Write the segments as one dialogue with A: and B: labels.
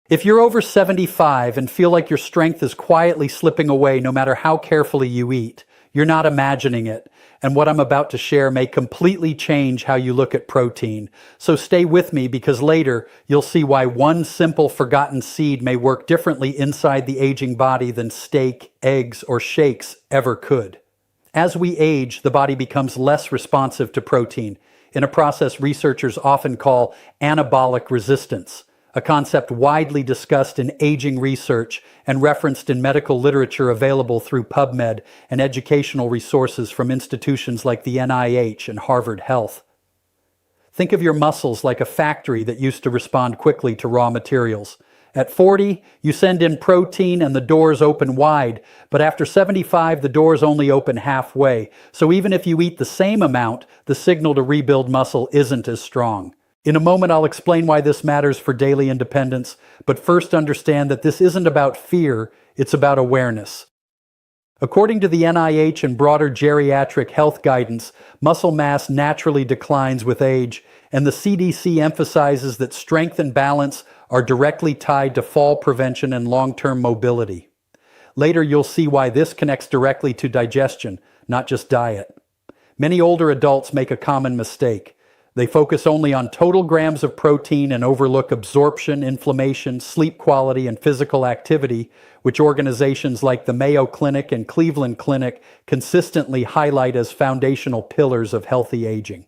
A: If you're over 75 and feel like your strength is quietly slipping away no matter how carefully you eat, you're not imagining it, and what I'm about to share may completely change how you look at protein. So stay with me because later you'll see why one simple forgotten seed may work differently inside the aging body than steak, eggs, or shakes ever could. As we age, the body becomes less responsive to protein, in a process researchers often call anabolic resistance, a concept widely discussed in aging research and referenced in medical literature available through PubMed and educational resources from institutions like the NIH and Harvard Health. Think of your muscles like a factory that used to respond quickly to raw materials. At 40, you send in protein and the doors open wide, but after 75, the doors only open halfway. So even if you eat the same amount, the signal to rebuild muscle isn't as strong. In a moment, I'll explain why this matters for daily independence, but first understand that this isn't about fear, it's about awareness. According to the NIH and broader geriatric health guidance, muscle mass naturally declines with age, and the CDC emphasizes that strength and balance are directly tied to fall prevention and long-term mobility. Later, you'll see why this connects directly to digestion, not just diet. Many older adults make a common mistake. They focus only on total grams of protein and overlook absorption, inflammation, sleep quality, and physical activity, which organizations like the Mayo Clinic and Cleveland Clinic consistently highlight as foundational pillars of healthy aging.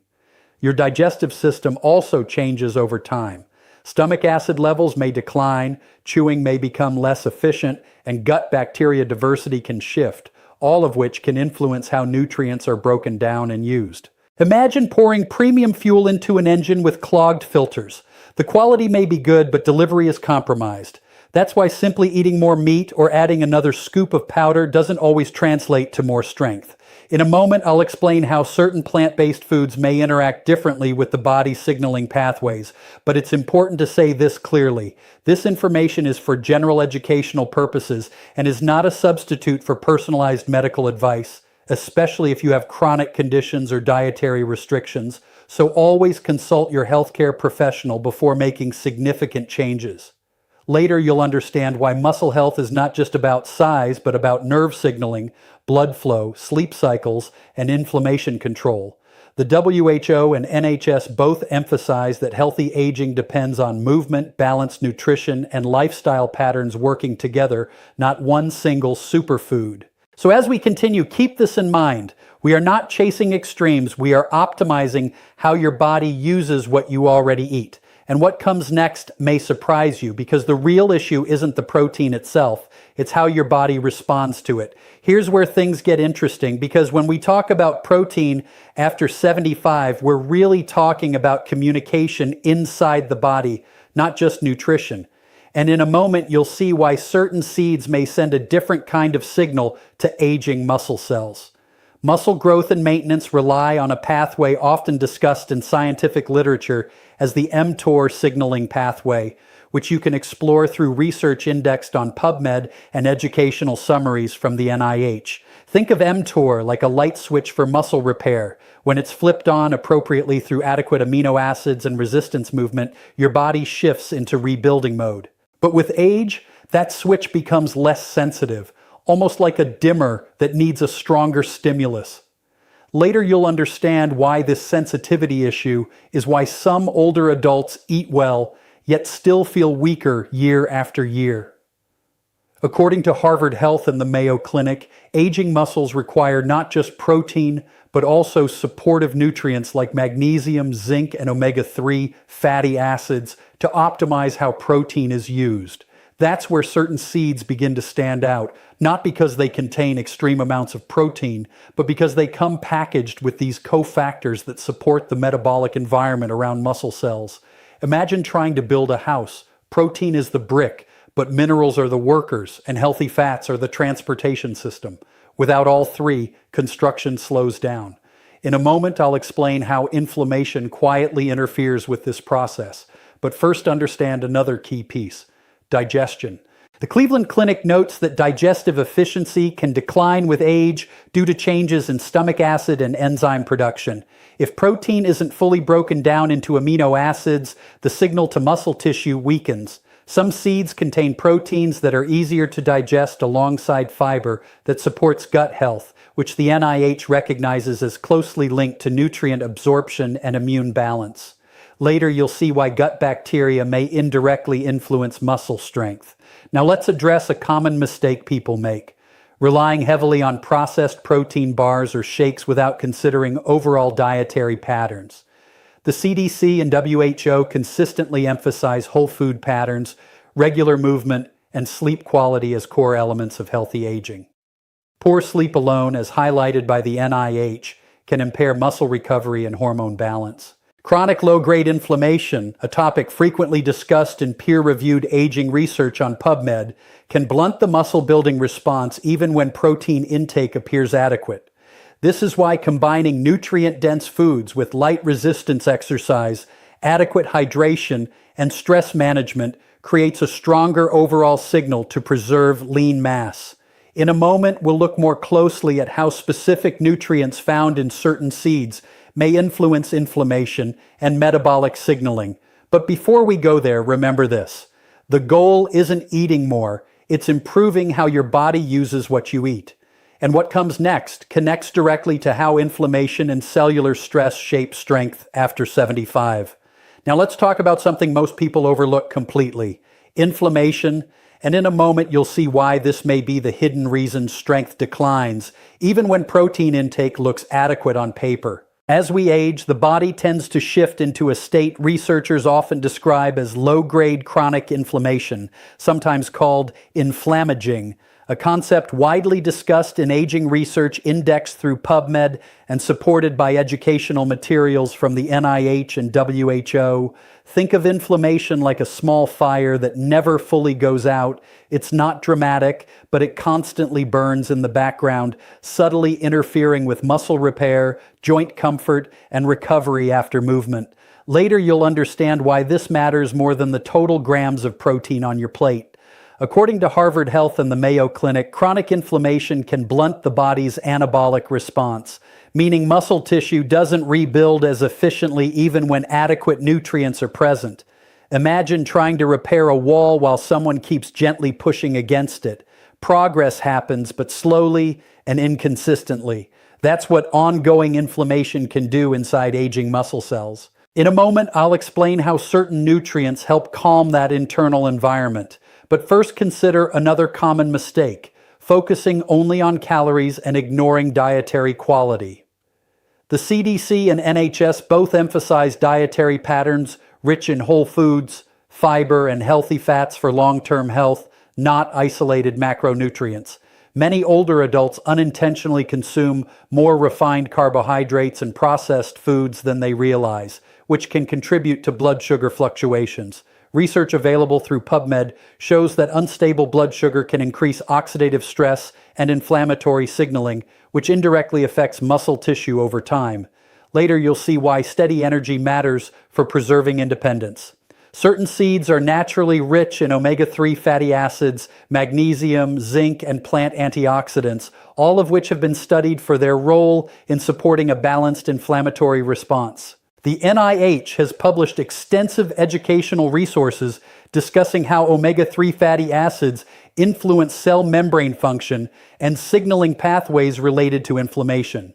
A: Your digestive system also changes over time. Stomach acid levels may decline, chewing may become less efficient, and gut bacteria diversity can shift, all of which can influence how nutrients are broken down and used. Imagine pouring premium fuel into an engine with clogged filters. The quality may be good, but delivery is compromised. That's why simply eating more meat or adding another scoop of powder doesn't always translate to more strength. In a moment, I'll explain how certain plant-based foods may interact differently with the body's signaling pathways, but it's important to say this clearly. This information is for general educational purposes and is not a substitute for personalized medical advice, especially if you have chronic conditions or dietary restrictions, so always consult your healthcare professional before making significant changes. Later, you'll understand why muscle health is not just about size, but about nerve signaling, blood flow, sleep cycles, and inflammation control. The WHO and NHS both emphasize that healthy aging depends on movement, balanced nutrition, and lifestyle patterns working together, not one single superfood. So as we continue, keep this in mind. We are not chasing extremes. We are optimizing how your body uses what you already eat. And what comes next may surprise you because the real issue isn't the protein itself. It's how your body responds to it. Here's where things get interesting because when we talk about protein after 75, we're really talking about communication inside the body, not just nutrition. And in a moment, you'll see why certain seeds may send a different kind of signal to aging muscle cells. Muscle growth and maintenance rely on a pathway often discussed in scientific literature as the mTOR signaling pathway, which you can explore through research indexed on PubMed and educational summaries from the NIH. Think of mTOR like a light switch for muscle repair. When it's flipped on appropriately through adequate amino acids and resistance movement, your body shifts into rebuilding mode. But with age, that switch becomes less sensitive, almost like a dimmer that needs a stronger stimulus. Later, you'll understand why this sensitivity issue is why some older adults eat well, yet still feel weaker year after year. According to Harvard Health and the Mayo Clinic, aging muscles require not just protein, but also supportive nutrients like magnesium, zinc, and omega-3 fatty acids to optimize how protein is used. That's where certain seeds begin to stand out, not because they contain extreme amounts of protein, but because they come packaged with these cofactors that support the metabolic environment around muscle cells. Imagine trying to build a house. Protein is the brick, but minerals are the workers, and healthy fats are the transportation system. Without all three, construction slows down. In a moment, I'll explain how inflammation quietly interferes with this process. But first, understand another key piece: digestion. The Cleveland Clinic notes that digestive efficiency can decline with age due to changes in stomach acid and enzyme production. If protein isn't fully broken down into amino acids, the signal to muscle tissue weakens. Some seeds contain proteins that are easier to digest alongside fiber that supports gut health, which the NIH recognizes as closely linked to nutrient absorption and immune balance. Later, you'll see why gut bacteria may indirectly influence muscle strength. Now let's address a common mistake people make: relying heavily on processed protein bars or shakes without considering overall dietary patterns. The CDC and WHO consistently emphasize whole food patterns, regular movement, and sleep quality as core elements of healthy aging. Poor sleep alone, as highlighted by the NIH, can impair muscle recovery and hormone balance. Chronic low-grade inflammation, a topic frequently discussed in peer-reviewed aging research on PubMed, can blunt the muscle-building response even when protein intake appears adequate. This is why combining nutrient-dense foods with light resistance exercise, adequate hydration, and stress management creates a stronger overall signal to preserve lean mass. In a moment, we'll look more closely at how specific nutrients found in certain seeds may influence inflammation and metabolic signaling. But before we go there, remember this: the goal isn't eating more, it's improving how your body uses what you eat. And what comes next connects directly to how inflammation and cellular stress shape strength after 75. Now let's talk about something most people overlook completely: inflammation. And in a moment, you'll see why this may be the hidden reason strength declines, even when protein intake looks adequate on paper. As we age, the body tends to shift into a state researchers often describe as low-grade chronic inflammation, sometimes called inflammaging, a concept widely discussed in aging research indexed through PubMed and supported by educational materials from the NIH and WHO. Think of inflammation like a small fire that never fully goes out. It's not dramatic, but it constantly burns in the background, subtly interfering with muscle repair, joint comfort, and recovery after movement. Later, you'll understand why this matters more than the total grams of protein on your plate. According to Harvard Health and the Mayo Clinic, chronic inflammation can blunt the body's anabolic response, meaning muscle tissue doesn't rebuild as efficiently even when adequate nutrients are present. Imagine trying to repair a wall while someone keeps gently pushing against it. Progress happens, but slowly and inconsistently. That's what ongoing inflammation can do inside aging muscle cells. In a moment, I'll explain how certain nutrients help calm that internal environment. But first, consider another common mistake: focusing only on calories and ignoring dietary quality. The CDC and NHS both emphasize dietary patterns rich in whole foods, fiber, and healthy fats for long-term health, not isolated macronutrients. Many older adults unintentionally consume more refined carbohydrates and processed foods than they realize, which can contribute to blood sugar fluctuations. Research available through PubMed shows that unstable blood sugar can increase oxidative stress and inflammatory signaling, which indirectly affects muscle tissue over time. Later, you'll see why steady energy matters for preserving independence. Certain seeds are naturally rich in omega-3 fatty acids, magnesium, zinc, and plant antioxidants, all of which have been studied for their role in supporting a balanced inflammatory response. The NIH has published extensive educational resources discussing how omega-3 fatty acids influence cell membrane function and signaling pathways related to inflammation.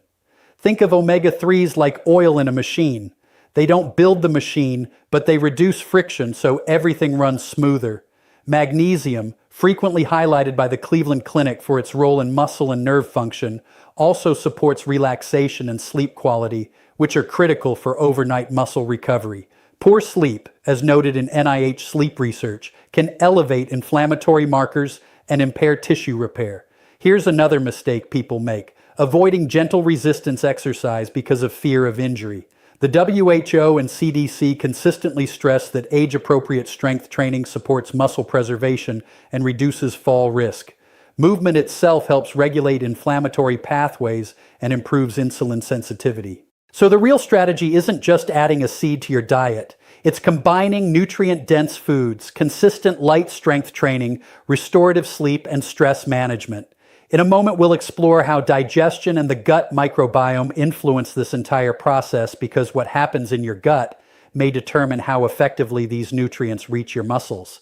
A: Think of omega-3s like oil in a machine. They don't build the machine, but they reduce friction so everything runs smoother. Magnesium, frequently highlighted by the Cleveland Clinic for its role in muscle and nerve function, also supports relaxation and sleep quality, which are critical for overnight muscle recovery. Poor sleep, as noted in NIH sleep research, can elevate inflammatory markers and impair tissue repair. Here's another mistake people make: avoiding gentle resistance exercise because of fear of injury. The WHO and CDC consistently stress that age-appropriate strength training supports muscle preservation and reduces fall risk. Movement itself helps regulate inflammatory pathways and improves insulin sensitivity. So the real strategy isn't just adding a seed to your diet. It's combining nutrient-dense foods, consistent light strength training, restorative sleep, and stress management. In a moment, we'll explore how digestion and the gut microbiome influence this entire process, because what happens in your gut may determine how effectively these nutrients reach your muscles.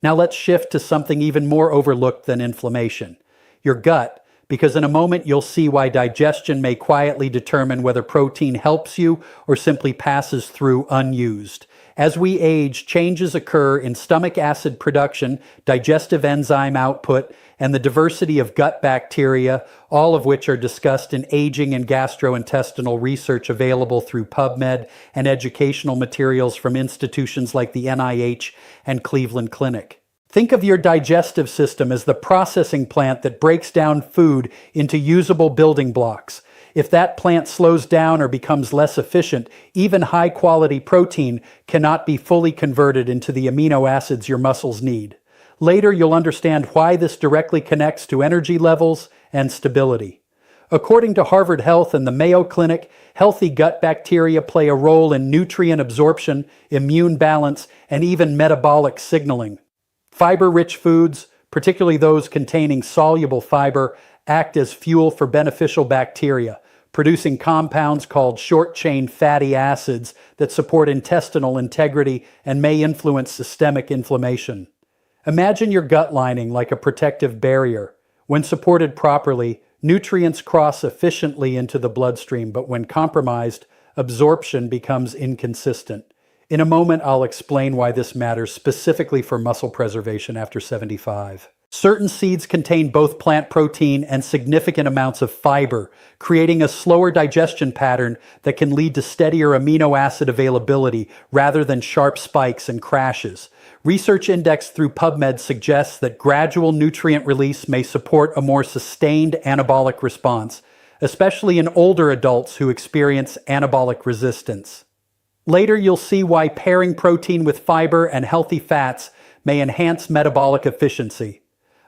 A: Now let's shift to something even more overlooked than inflammation: your gut, because in a moment you'll see why digestion may quietly determine whether protein helps you or simply passes through unused. As we age, changes occur in stomach acid production, digestive enzyme output, and the diversity of gut bacteria, all of which are discussed in aging and gastrointestinal research available through PubMed and educational materials from institutions like the NIH and Cleveland Clinic. Think of your digestive system as the processing plant that breaks down food into usable building blocks. If that plant slows down or becomes less efficient, even high-quality protein cannot be fully converted into the amino acids your muscles need. Later, you'll understand why this directly connects to energy levels and stability. According to Harvard Health and the Mayo Clinic, healthy gut bacteria play a role in nutrient absorption, immune balance, and even metabolic signaling. Fiber-rich foods, particularly those containing soluble fiber, act as fuel for beneficial bacteria, producing compounds called short-chain fatty acids that support intestinal integrity and may influence systemic inflammation. Imagine your gut lining like a protective barrier. When supported properly, nutrients cross efficiently into the bloodstream, but when compromised, absorption becomes inconsistent. In a moment, I'll explain why this matters specifically for muscle preservation after 75. Certain seeds contain both plant protein and significant amounts of fiber, creating a slower digestion pattern that can lead to steadier amino acid availability rather than sharp spikes and crashes. Research indexed through PubMed suggests that gradual nutrient release may support a more sustained anabolic response, especially in older adults who experience anabolic resistance. Later, you'll see why pairing protein with fiber and healthy fats may enhance metabolic efficiency.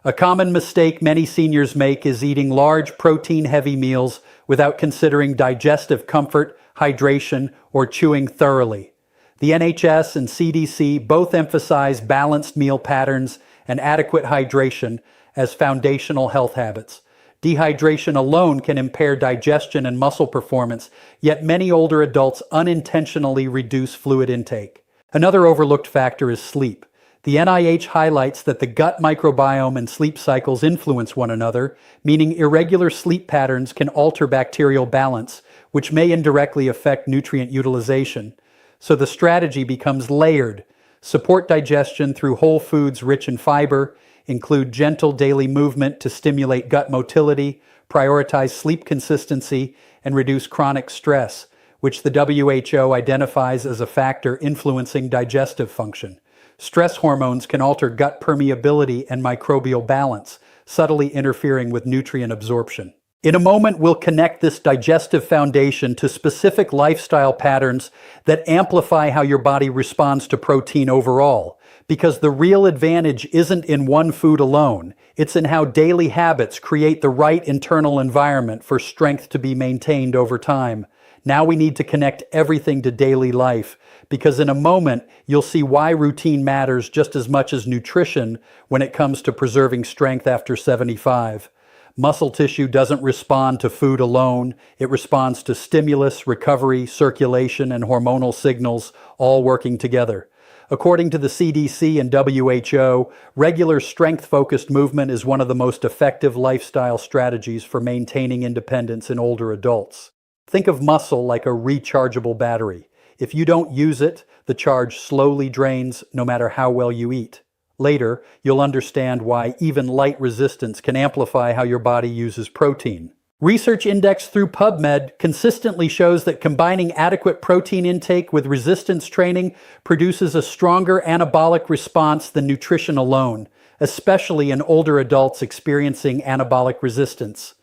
A: A common mistake many seniors make is eating large protein-heavy meals without considering digestive comfort, hydration, or chewing thoroughly. The NHS and CDC both emphasize balanced meal patterns and adequate hydration as foundational health habits. Dehydration alone can impair digestion and muscle performance, yet many older adults unintentionally reduce fluid intake. Another overlooked factor is sleep. The NIH highlights that the gut microbiome and sleep cycles influence one another, meaning irregular sleep patterns can alter bacterial balance, which may indirectly affect nutrient utilization. So the strategy becomes layered. Support digestion through whole foods rich in fiber, include gentle daily movement to stimulate gut motility, prioritize sleep consistency, and reduce chronic stress, which the WHO identifies as a factor influencing digestive function. Stress hormones can alter gut permeability and microbial balance, subtly interfering with nutrient absorption. In a moment, we'll connect this digestive foundation to specific lifestyle patterns that amplify how your body responds to protein overall, because the real advantage isn't in one food alone. It's in how daily habits create the right internal environment for strength to be maintained over time. Now we need to connect everything to daily life, because in a moment, you'll see why routine matters just as much as nutrition when it comes to preserving strength after 75. Muscle tissue doesn't respond to food alone. It responds to stimulus, recovery, circulation, and hormonal signals, all working together. According to the CDC and WHO, regular strength-focused movement is one of the most effective lifestyle strategies for maintaining independence in older adults. Think of muscle like a rechargeable battery. If you don't use it, the charge slowly drains no matter how well you eat. Later, you'll understand why even light resistance can amplify how your body uses protein. Research indexed through PubMed consistently shows that combining adequate protein intake with resistance training produces a stronger anabolic response than nutrition alone, especially in older adults experiencing anabolic resistance.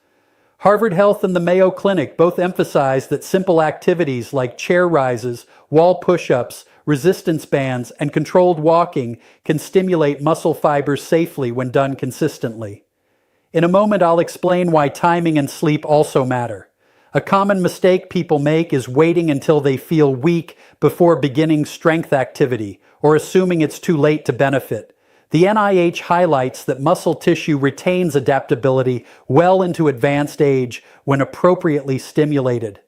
A: Harvard Health and the Mayo Clinic both emphasize that simple activities like chair rises, wall push-ups, resistance bands, and controlled walking can stimulate muscle fibers safely when done consistently. In a moment, I'll explain why timing and sleep also matter. A common mistake people make is waiting until they feel weak before beginning strength activity, or assuming it's too late to benefit. The NIH highlights that muscle tissue retains adaptability well into advanced age when appropriately stimulated.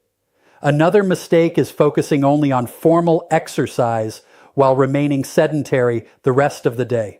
A: Another mistake is focusing only on formal exercise while remaining sedentary the rest of the day.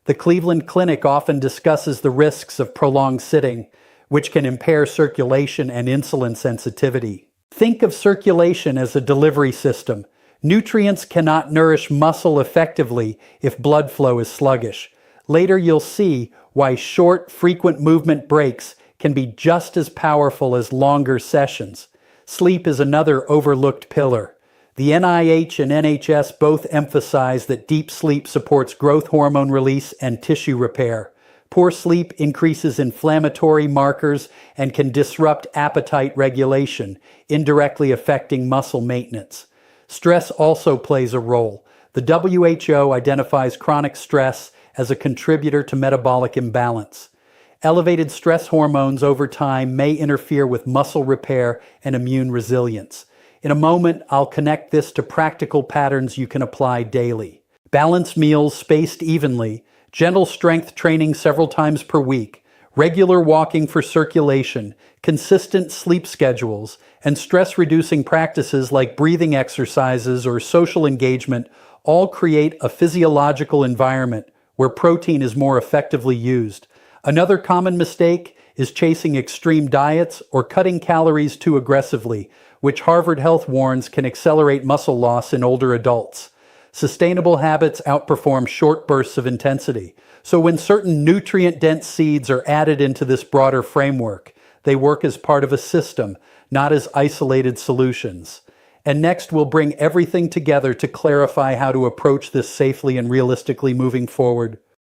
A: The Cleveland Clinic often discusses the risks of prolonged sitting, which can impair circulation and insulin sensitivity. Think of circulation as a delivery system. Nutrients cannot nourish muscle effectively if blood flow is sluggish. Later you'll see why short, frequent movement breaks can be just as powerful as longer sessions. Sleep is another overlooked pillar. The NIH and NHS both emphasize that deep sleep supports growth hormone release and tissue repair. Poor sleep increases inflammatory markers and can disrupt appetite regulation, indirectly affecting muscle maintenance. Stress also plays a role. The WHO identifies chronic stress as a contributor to metabolic imbalance. Elevated stress hormones over time may interfere with muscle repair and immune resilience. In a moment, I'll connect this to practical patterns you can apply daily. Balanced meals spaced evenly, gentle strength training several times per week, regular walking for circulation, consistent sleep schedules, and stress-reducing practices like breathing exercises or social engagement all create a physiological environment where protein is more effectively used. Another common mistake is chasing extreme diets or cutting calories too aggressively, which Harvard Health warns can accelerate muscle loss in older adults. Sustainable habits outperform short bursts of intensity. So when certain nutrient-dense seeds are added into this broader framework, they work as part of a system, not as isolated solutions. And next, we'll bring everything together to clarify how to approach this safely and realistically moving forward.